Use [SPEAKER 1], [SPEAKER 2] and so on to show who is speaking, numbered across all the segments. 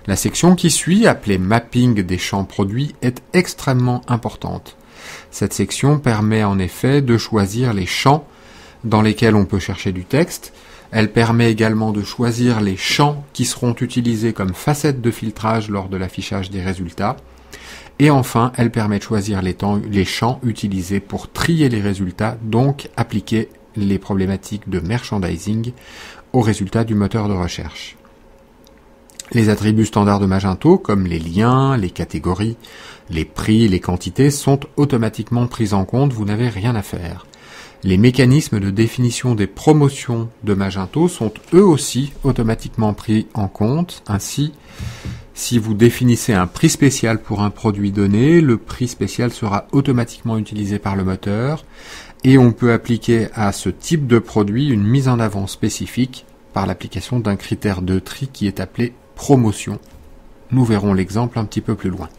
[SPEAKER 1] La section qui suit, appelée Mapping des champs produits, est extrêmement importante. Cette section permet en effet de choisir les champs dans lesquels on peut chercher du texte. Elle permet également de choisir les champs qui seront utilisés comme facettes de filtrage lors de l'affichage des résultats. Et enfin, elle permet de choisir les champs utilisés pour trier les résultats, donc appliquer les problématiques de merchandising aux résultats du moteur de recherche. Les attributs standards de Magento, comme les liens, les catégories, les prix, les quantités, sont automatiquement pris en compte, vous n'avez rien à faire. Les mécanismes de définition des promotions de Magento sont eux aussi automatiquement pris en compte. Ainsi, si vous définissez un prix spécial pour un produit donné, le prix spécial sera automatiquement utilisé par le moteur et on peut appliquer à ce type de produit une mise en avant spécifique par l'application d'un critère de tri qui est appelé promotion. Nous verrons l'exemple un petit peu plus loin.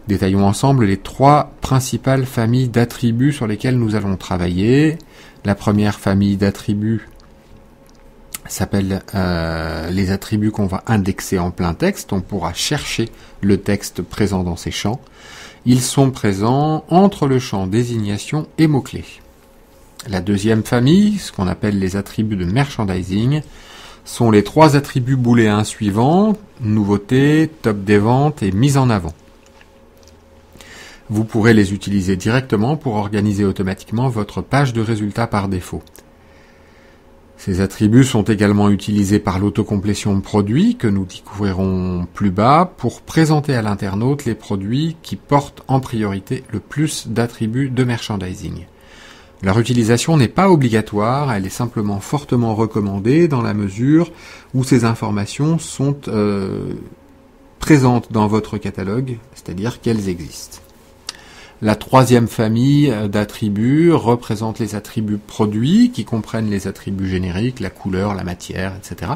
[SPEAKER 1] Détaillons ensemble les 3 principales familles d'attributs sur lesquelles nous allons travailler. La première famille d'attributs s'appelle les attributs qu'on va indexer en plein texte. On pourra chercher le texte présent dans ces champs. Ils sont présents entre le champ désignation et mots-clés. La deuxième famille, ce qu'on appelle les attributs de merchandising, sont les 3 attributs booléens suivants, nouveauté, top des ventes et mise en avant. Vous pourrez les utiliser directement pour organiser automatiquement votre page de résultats par défaut. Ces attributs sont également utilisés par l'autocomplétion de produits que nous découvrirons plus bas pour présenter à l'internaute les produits qui portent en priorité le plus d'attributs de merchandising. Leur utilisation n'est pas obligatoire, elle est simplement fortement recommandée dans la mesure où ces informations sont présentes dans votre catalogue, c'est-à-dire qu'elles existent. La troisième famille d'attributs représente les attributs produits qui comprennent les attributs génériques, la couleur, la matière, etc.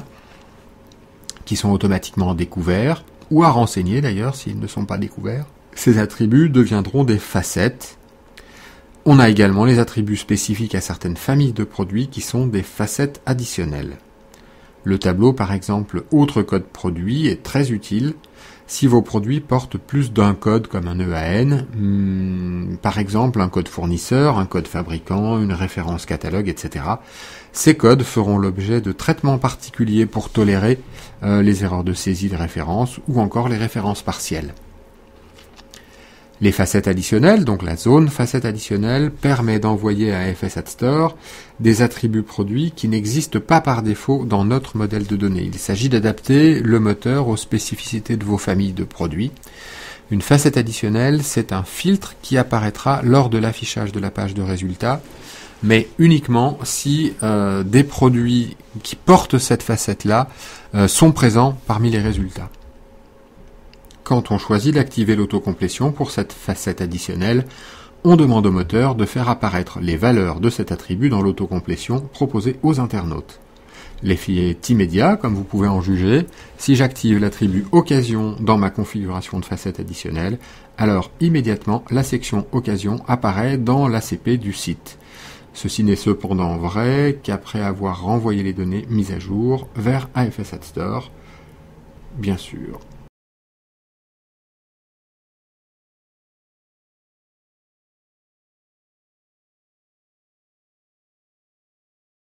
[SPEAKER 1] qui sont automatiquement découverts ou à renseigner d'ailleurs s'ils ne sont pas découverts. Ces attributs deviendront des facettes. On a également les attributs spécifiques à certaines familles de produits qui sont des facettes additionnelles. Le tableau par exemple autre code produit est très utile si vos produits portent plus d'un code comme un EAN, par exemple un code fournisseur, un code fabricant, une référence catalogue, etc. Ces codes feront l'objet de traitements particuliers pour tolérer les erreurs de saisie de référence ou encore les références partielles. Les facettes additionnelles, donc la zone facette additionnelle, permet d'envoyer à FSAdStore des attributs produits qui n'existent pas par défaut dans notre modèle de données. Il s'agit d'adapter le moteur aux spécificités de vos familles de produits. Une facette additionnelle, c'est un filtre qui apparaîtra lors de l'affichage de la page de résultats, mais uniquement si des produits qui portent cette facette-là sont présents parmi les résultats. Quand on choisit d'activer l'autocomplétion pour cette facette additionnelle, on demande au moteur de faire apparaître les valeurs de cet attribut dans l'autocomplétion proposée aux internautes. L'effet est immédiat, comme vous pouvez en juger. Si j'active l'attribut occasion dans ma configuration de facette additionnelle, alors immédiatement la section occasion apparaît dans l'ACP du site. Ceci n'est cependant vrai qu'après avoir renvoyé les données mises à jour vers AFS App Store, bien sûr.